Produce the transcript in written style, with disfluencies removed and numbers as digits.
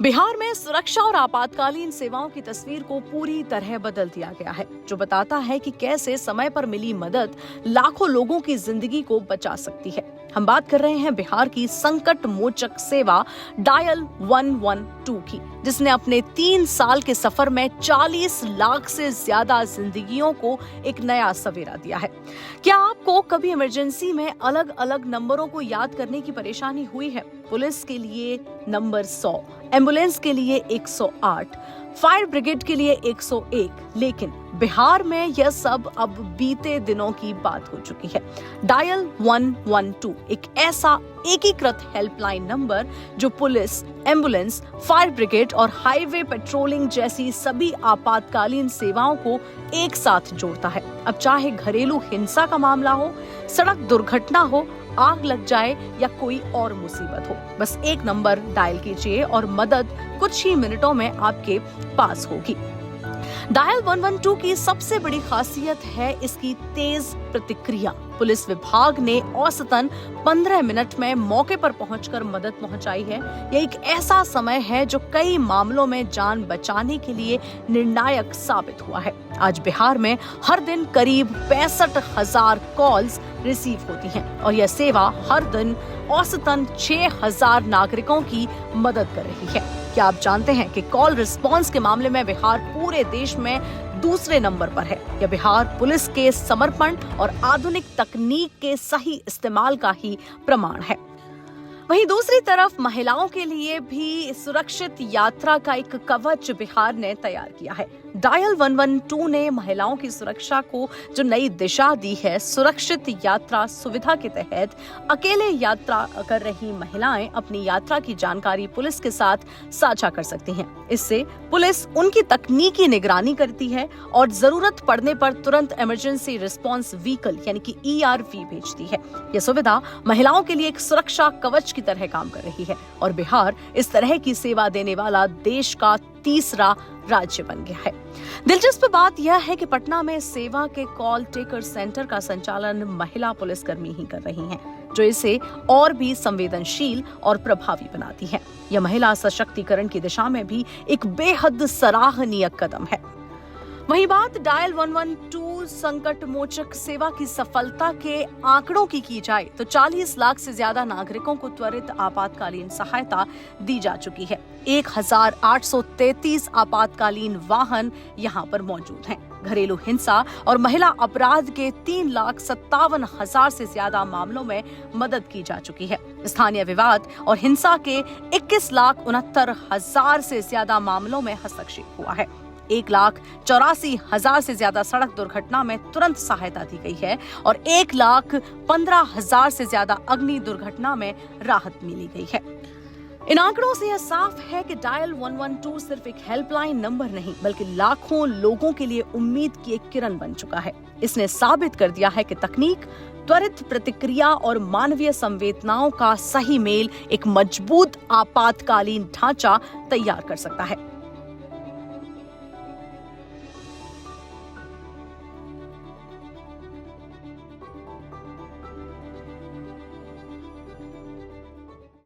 बिहार में सुरक्षा और आपातकालीन सेवाओं की तस्वीर को पूरी तरह बदल दिया गया है, जो बताता है कि कैसे समय पर मिली मदद लाखों लोगों की जिंदगी को बचा सकती है। हम बात कर रहे हैं बिहार की संकट मोचक सेवा डायल 112 की, जिसने अपने 3 साल के सफर में 40 लाख से ज्यादा जिंदगियों को एक नया सवेरा दिया है। क्या आपको कभी इमरजेंसी में अलग अलग नंबरों को याद करने की परेशानी हुई है? पुलिस के लिए नंबर 100, एम्बुलेंस के लिए 108, फायर ब्रिगेड के लिए 101, लेकिन बिहार में यह सब अब बीते दिनों की बात हो चुकी है। डायल 112 एक ऐसा एकीकृत हेल्पलाइन नंबर जो पुलिस, एम्बुलेंस, फायर ब्रिगेड और हाईवे पेट्रोलिंग जैसी सभी आपातकालीन सेवाओं को एक साथ जोड़ता है। अब चाहे घरेलू हिंसा का मामला हो, सड़क दुर्घटना हो, आग लग जाए या कोई और मुसीबत हो, बस एक नंबर डायल कीजिए और मदद कुछ ही मिनटों में आपके पास होगी। डायल 112 की सबसे बड़ी खासियत है इसकी तेज प्रतिक्रिया। पुलिस विभाग ने औसतन 15 मिनट में मौके पर पहुंचकर मदद पहुंचाई है। यह एक ऐसा समय है जो कई मामलों में जान बचाने के लिए निर्णायक साबित हुआ है। आज बिहार में हर दिन करीब 65,000 कॉल्स रिसीव होती हैं और यह सेवा हर दिन औसतन 6,000 नागरिकों की मदद कर रही है। क्या आप जानते हैं कि कॉल रिस्पांस के मामले में बिहार पूरे देश में दूसरे नंबर पर है? यह बिहार पुलिस के समर्पण और आधुनिक तकनीक के सही इस्तेमाल का ही प्रमाण है। वहीं दूसरी तरफ महिलाओं के लिए भी सुरक्षित यात्रा का एक कवच बिहार ने तैयार किया है। डायल 112 ने महिलाओं की सुरक्षा को जो नई दिशा दी है। सुरक्षित यात्रा सुविधा के तहत अकेले यात्रा कर रही महिलाएं अपनी यात्रा की जानकारी पुलिस के साथ साझा कर सकती हैं। इससे पुलिस उनकी तकनीकी निगरानी करती है और जरूरत पड़ने पर तुरंत इमरजेंसी रिस्पांस व्हीकल यानी कि ERV भेजती है। यह सुविधा महिलाओं के लिए एक सुरक्षा कवच की तरह काम कर रही है और बिहार इस तरह की सेवा देने वाला देश का तीसरा राज्य बन गया है। दिलचस्प बात यह है कि पटना में सेवा के कॉल टेकर सेंटर का संचालन महिला पुलिसकर्मी ही कर रही हैं, जो इसे और भी संवेदनशील और प्रभावी बनाती है। यह महिला सशक्तिकरण की दिशा में भी एक बेहद सराहनीय कदम है। वहीं बात डायल 112 संकट मोचक सेवा की सफलता के आंकड़ों की जाए तो 40 लाख से ज्यादा नागरिकों को त्वरित आपातकालीन सहायता दी जा चुकी है। 1,833 आपातकालीन वाहन यहां पर मौजूद हैं। घरेलू हिंसा और महिला अपराध के 3,57,000 से ज्यादा मामलों में मदद की जा चुकी है। स्थानीय विवाद और हिंसा के 21,69,000 से ज्यादा मामलों में हस्तक्षेप हुआ है। 1,84,000 से ज्यादा सड़क दुर्घटना में तुरंत सहायता दी गई है और 1,15,000 से ज्यादा अग्नि दुर्घटना में राहत मिली गई है। इन आंकड़ों से यह साफ है कि डायल 112 सिर्फ एक हेल्पलाइन नंबर नहीं, बल्कि लाखों लोगों के लिए उम्मीद की एक किरण बन चुका है। इसने साबित कर दिया है कि तकनीक, त्वरित प्रतिक्रिया और मानवीय संवेदनाओं का सही मेल एक मजबूत आपातकालीन ढांचा तैयार कर सकता है।